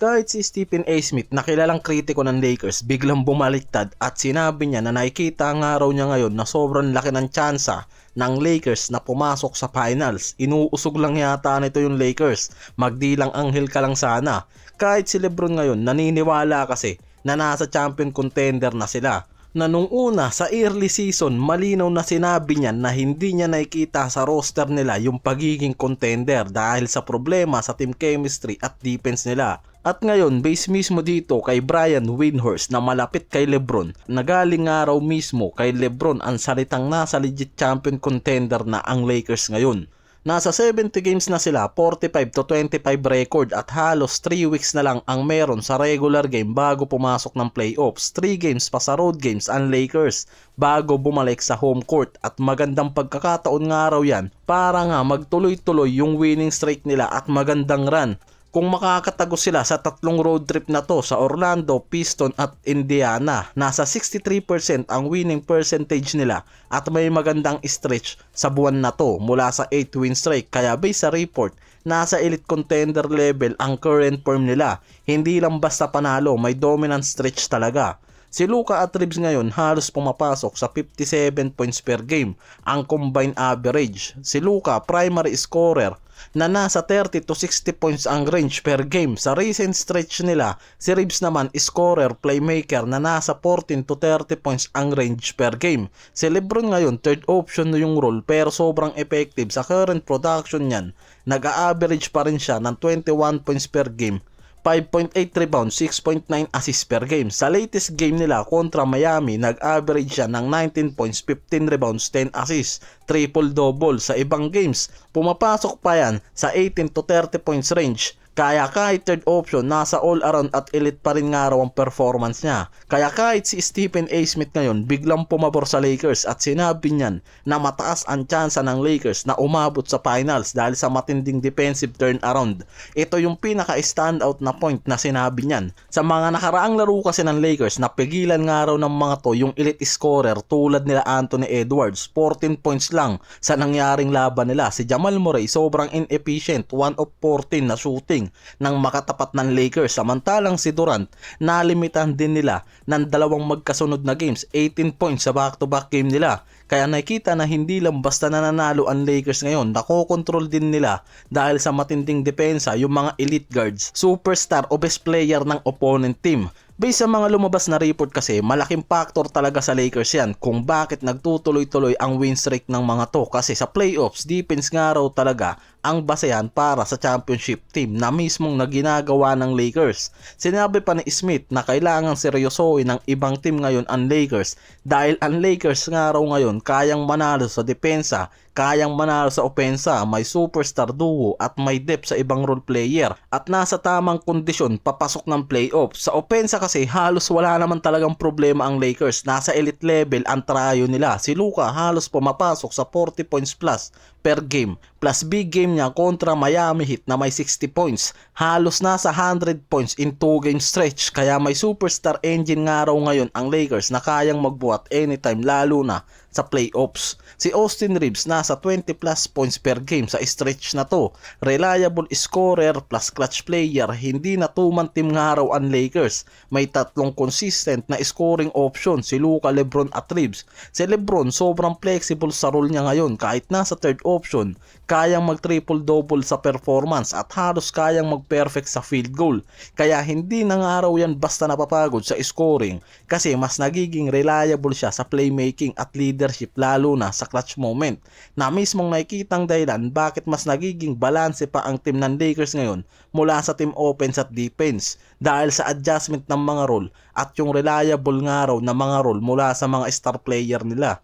Kahit si Stephen A. Smith na kilalang kritiko ng Lakers biglang bumaliktad at sinabi niya na nakikita nga raw niya ngayon na sobrang laki ng tsansa ng Lakers na pumasok sa finals. Inuusog lang yata nito yung Lakers. Magdilang anghel ka lang sana. Kahit si LeBron ngayon naniniwala kasi na nasa champion contender na sila. Na nung una sa early season malinaw na sinabi niya na hindi niya nakikita sa roster nila yung pagiging contender dahil sa problema sa team chemistry at defense nila. At ngayon base mismo dito kay Brian Windhorst na malapit kay LeBron, nagaling nga raw mismo kay LeBron ang salitang nasa legit champion contender na ang Lakers ngayon. Nasa 70 games na sila, 45-25 record at halos 3 weeks na lang ang meron sa regular game bago pumasok ng playoffs. 3 games pa sa road games ang Lakers bago bumalik sa home court at magandang pagkakataon nga raw yan para nga magtuloy-tuloy yung winning streak nila at magandang run. Kung makakatago sila sa tatlong road trip na to sa Orlando, Pistons at Indiana, nasa 63% ang winning percentage nila at may magandang stretch sa buwan na to mula sa 8 win streak. Kaya based sa report, nasa elite contender level ang current form nila. Hindi lang basta panalo, may dominant stretch talaga. Si Luka at Reeves ngayon halos pumapasok sa 57 points per game ang combined average. Si Luka primary scorer na nasa 30 to 60 points ang range per game. Sa recent stretch nila, si Reeves naman scorer playmaker na nasa 14 to 30 points ang range per game. Si LeBron ngayon third option na yung role pero sobrang effective sa current production niyan. Nag-a-average pa rin siya ng 21 points per game, 5.8 rebounds, 6.9 assists per game. Sa latest game nila kontra Miami, nag-average siya ng 19 points, 15 rebounds, 10 assists, triple-double. Sa ibang games, pumapasok pa yan sa 18 to 30 points range. Kaya kahit third option, nasa all-around at elite pa rin nga raw ang performance niya. Kaya kahit si Stephen A. Smith ngayon biglang pumabor sa Lakers at sinabi niyan na mataas ang tsansa ng Lakers na umabot sa finals dahil sa matinding defensive turnaround. Ito yung pinaka-standout na point na sinabi niyan. Sa mga nakaraang laro kasi ng Lakers, napigilan nga raw ng mga to yung elite scorer tulad nila Anthony Edwards. 14 points lang sa nangyaring laban nila. Si Jamal Murray sobrang inefficient, 1 of 14 na shooting ng makatapat ng Lakers. Samantalang si Durant, nalimitan din nila ng dalawang magkasunod na games, 18 points sa back-to-back game nila. Kaya nakita na hindi lang basta nananalo ang Lakers ngayon, nakokontrol din nila dahil sa matinding depensa yung mga elite guards, superstar o best player ng opponent team. Based sa mga lumabas na report kasi, malaking factor talaga sa Lakers yan kung bakit nagtutuloy-tuloy ang win streak ng mga to. Kasi sa playoffs, defense nga raw talaga ang basehan para sa championship team na mismong na ginagawa ng Lakers. Sinabi pa ni Smith na kailangan seryosohin ng ibang team ngayon ang Lakers dahil ang Lakers nga raw ngayon kayang manalo sa depensa, kayang manalo sa opensa, may superstar duo at may depth sa ibang role player at nasa tamang kondisyon papasok ng playoffs. Sa opensa kasi halos wala naman talagang problema ang Lakers, nasa elite level ang trio nila. Si Luka halos pumapasok sa 40 points plus per game, plus big game niya kontra Miami Heat na may 60 points. Halos nasa 100 points in 2 game stretch. Kaya may superstar engine nga raw ngayon ang Lakers na kayang magbuhat anytime lalo na sa playoffs. Si Austin Reeves nasa 20 plus points per game sa stretch na to. Reliable scorer plus clutch player. Hindi na two-man team nga raw ang Lakers. May tatlong consistent na scoring option, si Luka, LeBron at Reeves. Si LeBron sobrang flexible sa role niya ngayon kahit nasa third option. Kayang mag triple double sa performance at halos kayang mag perfect sa field goal. Kaya hindi na nga raw yan basta napapagod sa scoring kasi mas nagiging reliable siya sa playmaking at leadership lalo na sa clutch moment na mismong nakikitang dahilan bakit mas nagiging balanse pa ang team ng Lakers ngayon mula sa team offense at defense dahil sa adjustment ng mga role at yung reliable nga raw na mga role mula sa mga star player nila.